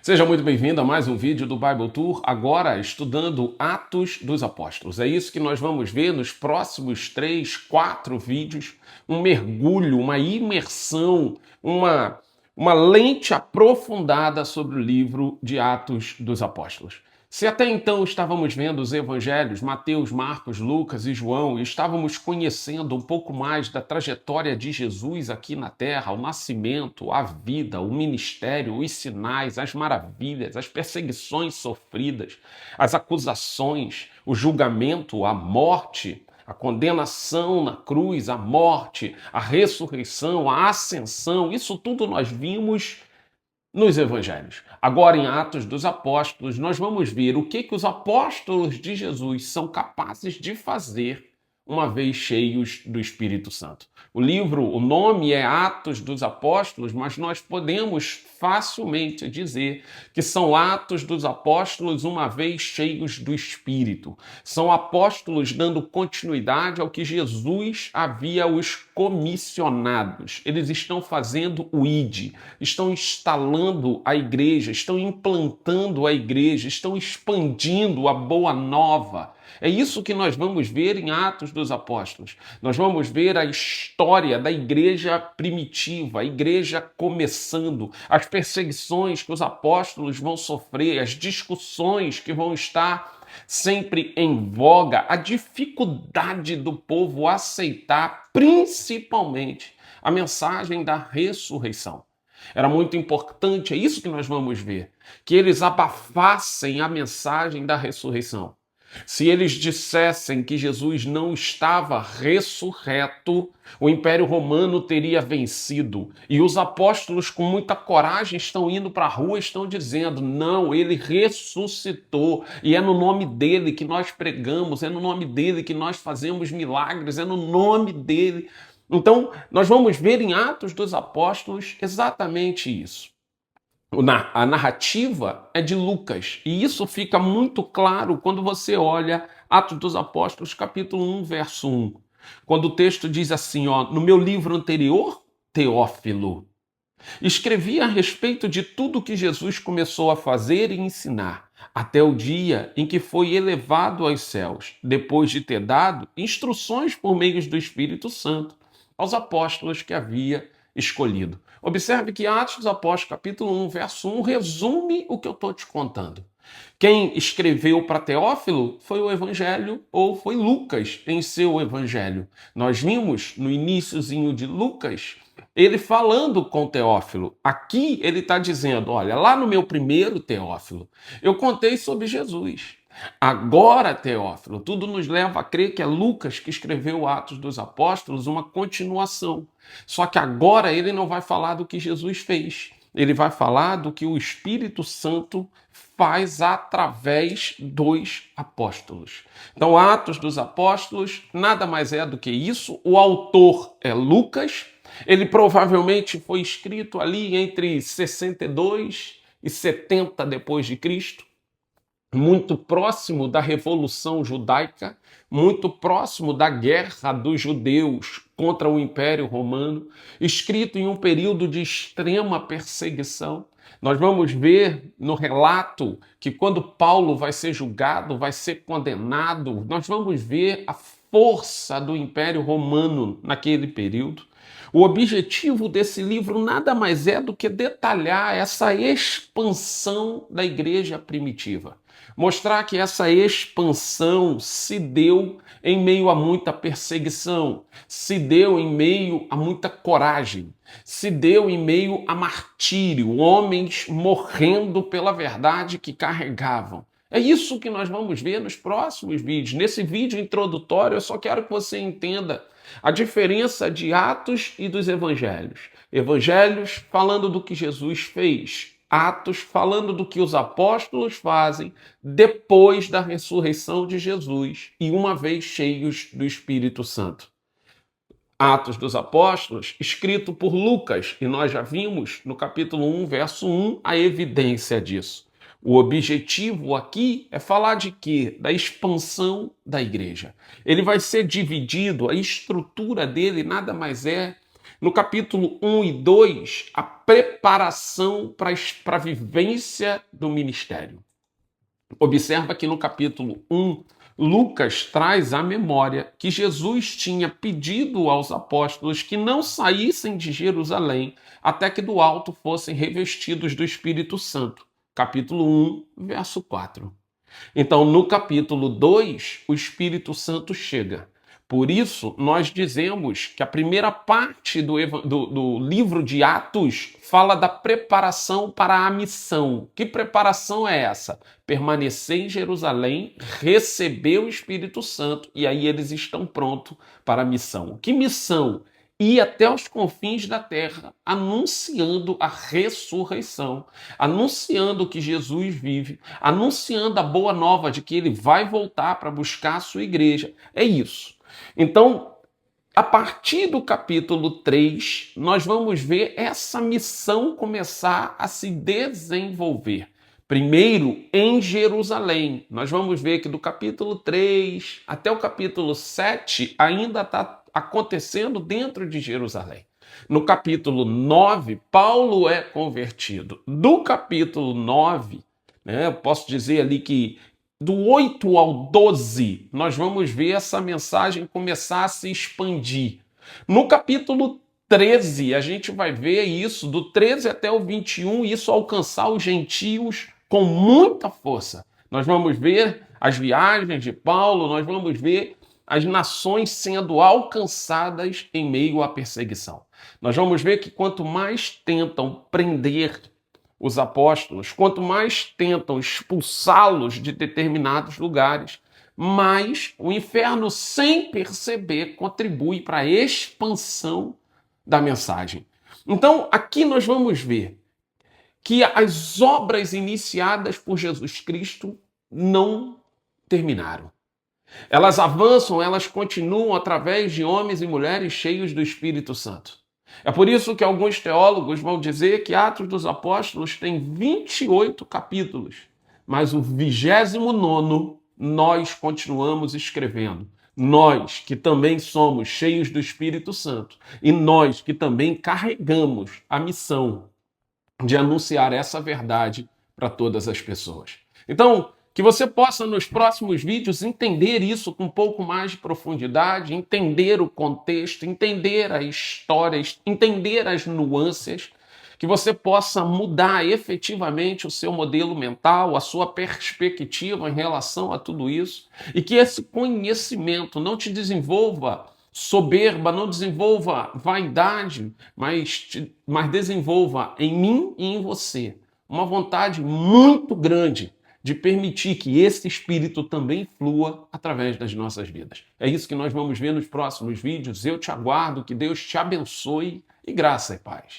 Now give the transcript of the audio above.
Seja muito bem-vindo a mais um vídeo do Bible Tour, agora estudando Atos dos Apóstolos. É isso que nós vamos ver nos próximos 3, 4 vídeos, um mergulho, uma imersão, uma lente aprofundada sobre o livro de Atos dos Apóstolos. Se até então estávamos vendo os evangelhos, Mateus, Marcos, Lucas e João, e estávamos conhecendo um pouco mais da trajetória de Jesus aqui na Terra, o nascimento, a vida, o ministério, os sinais, as maravilhas, as perseguições sofridas, as acusações, o julgamento, a morte, a condenação na cruz, a morte, a ressurreição, a ascensão, isso tudo nós vimos nos evangelhos. Agora, em Atos dos Apóstolos, nós vamos ver o que os apóstolos de Jesus são capazes de fazer uma vez cheios do Espírito Santo. O nome é Atos dos Apóstolos, mas nós podemos facilmente dizer que são Atos dos Apóstolos uma vez cheios do Espírito. São apóstolos dando continuidade ao que Jesus havia os comissionados. Eles estão fazendo o ID, estão instalando a igreja, estão implantando a igreja, estão expandindo a boa nova. É isso que nós vamos ver em Atos dos Apóstolos. Nós vamos ver a história da igreja primitiva, a igreja começando, as perseguições que os apóstolos vão sofrer, as discussões que vão estar sempre em voga, a dificuldade do povo aceitar, principalmente, a mensagem da ressurreição. Era muito importante, é isso que nós vamos ver, que eles abafassem a mensagem da ressurreição. Se eles dissessem que Jesus não estava ressurreto, o Império Romano teria vencido. E os apóstolos, com muita coragem, estão indo para a rua, estão dizendo, não, ele ressuscitou. E é no nome dele que nós pregamos, é no nome dele que nós fazemos milagres, é no nome dele. Então, nós vamos ver em Atos dos Apóstolos exatamente isso. A narrativa é de Lucas, e isso fica muito claro quando você olha Atos dos Apóstolos, capítulo 1, verso 1. Quando o texto diz assim, no meu livro anterior, Teófilo, escrevi a respeito de tudo que Jesus começou a fazer e ensinar, até o dia em que foi elevado aos céus, depois de ter dado instruções por meio do Espírito Santo aos apóstolos que havia escolhido. Observe que Atos dos Apóstolos, capítulo 1, verso 1, resume o que eu estou te contando. Quem escreveu para Teófilo foi o Evangelho, ou foi Lucas em seu Evangelho. Nós vimos no iniciozinho de Lucas, ele falando com Teófilo. Aqui ele está dizendo, olha, lá no meu primeiro Teófilo, eu contei sobre Jesus. Agora, Teófilo, tudo nos leva a crer que é Lucas que escreveu Atos dos Apóstolos, uma continuação. Só que agora ele não vai falar do que Jesus fez. Ele vai falar do que o Espírito Santo faz através dos apóstolos. Então, Atos dos Apóstolos nada mais é do que isso. O autor é Lucas. Ele provavelmente foi escrito ali entre 62 e 70 depois de Cristo. Muito próximo da Revolução Judaica, muito próximo da guerra dos judeus contra o Império Romano, escrito em um período de extrema perseguição. Nós vamos ver no relato que quando Paulo vai ser julgado, vai ser condenado, nós vamos ver a força do Império Romano naquele período. O objetivo desse livro nada mais é do que detalhar essa expansão da igreja primitiva. Mostrar que essa expansão se deu em meio a muita perseguição, se deu em meio a muita coragem, se deu em meio a martírio, homens morrendo pela verdade que carregavam. É isso que nós vamos ver nos próximos vídeos. Nesse vídeo introdutório, eu só quero que você entenda a diferença de Atos e dos Evangelhos. Evangelhos falando do que Jesus fez. Atos falando do que os apóstolos fazem depois da ressurreição de Jesus e uma vez cheios do Espírito Santo. Atos dos Apóstolos, escrito por Lucas, e nós já vimos no capítulo 1, verso 1, a evidência disso. O objetivo aqui é falar de quê? Da expansão da igreja. Ele vai ser dividido, a estrutura dele nada mais é No capítulo 1 e 2, a preparação para a vivência do ministério. Observa que no capítulo 1, Lucas traz à memória que Jesus tinha pedido aos apóstolos que não saíssem de Jerusalém até que do alto fossem revestidos do Espírito Santo. Capítulo 1, verso 4. Então, no capítulo 2, o Espírito Santo chega. Por isso, nós dizemos que a primeira parte do livro de Atos fala da preparação para a missão. Que preparação é essa? Permanecer em Jerusalém, receber o Espírito Santo, e aí eles estão prontos para a missão. Que missão? Ir até os confins da terra, anunciando a ressurreição, anunciando que Jesus vive, anunciando a boa nova de que ele vai voltar para buscar a sua igreja. É isso. Então, a partir do capítulo 3, nós vamos ver essa missão começar a se desenvolver. Primeiro, em Jerusalém. Nós vamos ver que do capítulo 3 até o capítulo 7 ainda está acontecendo dentro de Jerusalém. No capítulo 9, Paulo é convertido. Do capítulo 9, eu posso dizer ali que do 8 ao 12, nós vamos ver essa mensagem começar a se expandir. No capítulo 13, a gente vai ver isso, do 13 até o 21, isso alcançar os gentios com muita força. Nós vamos ver as viagens de Paulo, nós vamos ver as nações sendo alcançadas em meio à perseguição. Nós vamos ver que quanto mais tentam prender os apóstolos, quanto mais tentam expulsá-los de determinados lugares, mais o inferno, sem perceber, contribui para a expansão da mensagem. Então, aqui nós vamos ver que as obras iniciadas por Jesus Cristo não terminaram. Elas avançam, elas continuam através de homens e mulheres cheios do Espírito Santo. É por isso que alguns teólogos vão dizer que Atos dos Apóstolos tem 28 capítulos, mas o 29º nós continuamos escrevendo. Nós que também somos cheios do Espírito Santo e nós que também carregamos a missão de anunciar essa verdade para todas as pessoas. Então, que você possa, nos próximos vídeos, entender isso com um pouco mais de profundidade, entender o contexto, entender a história, entender as nuances, que você possa mudar efetivamente o seu modelo mental, a sua perspectiva em relação a tudo isso, e que esse conhecimento não te desenvolva soberba, não desenvolva vaidade, mas desenvolva em mim e em você uma vontade muito grande de permitir que esse Espírito também flua através das nossas vidas. É isso que nós vamos ver nos próximos vídeos. Eu te aguardo, que Deus te abençoe e graça e paz.